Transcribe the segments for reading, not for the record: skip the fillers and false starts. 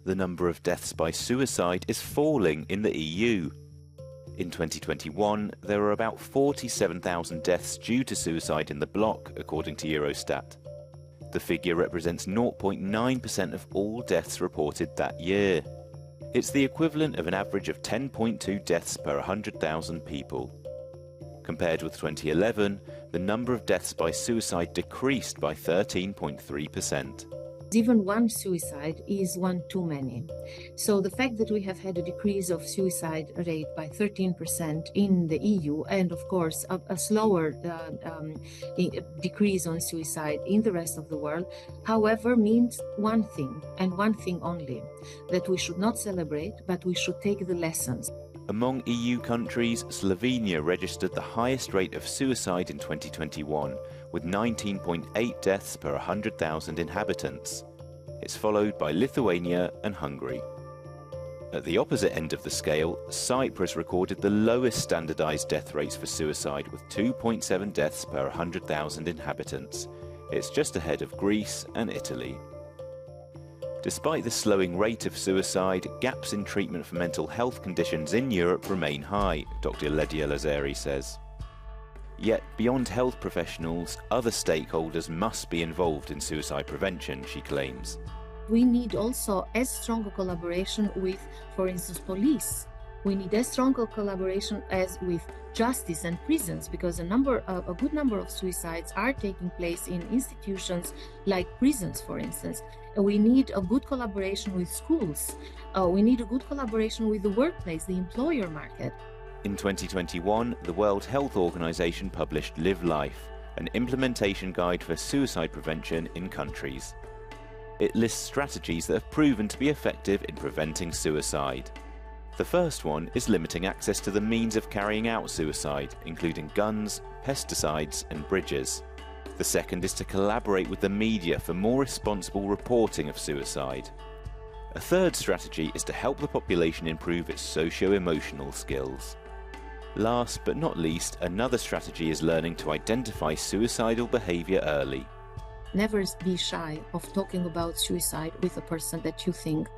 the number of deaths by suicide is falling in the EU. In 2021, there were about 47,000 deaths due to suicide in the bloc, according to Eurostat. The figure represents 0.9% of all deaths reported that year. It's the equivalent of an average of 10.2 deaths per 100,000 people. Compared with 2011, the number of deaths by suicide decreased by 13.3%. Even one suicide is one too many. So the fact that we have had a decrease of suicide rate by 13% in the EU, and of course a slower decrease on suicide in the rest of the world, however, means one thing and one thing only, that we should not celebrate, but we should take the lessons. Among EU countries, Slovenia registered the highest rate of suicide in 2021, with 19.8 deaths per 100,000 inhabitants. It's followed by Lithuania and Hungary. At the opposite end of the scale, Cyprus recorded the lowest standardized death rates for suicide, with 2.7 deaths per 100,000 inhabitants. It's just ahead of Greece and Italy. Despite the slowing rate of suicide, gaps in treatment for mental health conditions in Europe remain high, Dr. Ledia Lazari says. Yet, beyond health professionals, other stakeholders must be involved in suicide prevention, she claims. We need also as strong a collaboration with, for instance, police. We need as strong a collaboration as with justice and prisons, because a good number of suicides are taking place in institutions like prisons, for instance. We need a good collaboration with schools. We need a good collaboration with the workplace, the employer market. In 2021, the World Health Organization published Live Life, an implementation guide for suicide prevention in countries. It lists strategies that have proven to be effective in preventing suicide. The first one is limiting access to the means of carrying out suicide, including guns, pesticides, and bridges. The second is to collaborate with the media for more responsible reporting of suicide. A third strategy is to help the population improve its socio-emotional skills. Last but not least, another strategy is learning to identify suicidal behavior early. Never be shy of talking about suicide with a person that you think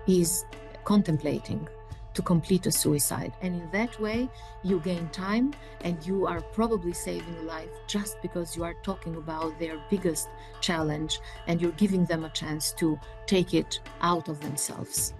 is contemplating to complete a suicide. And in that way, you gain time and you are probably saving a life just because you are talking about their biggest challenge and you're giving them a chance to take it out of themselves.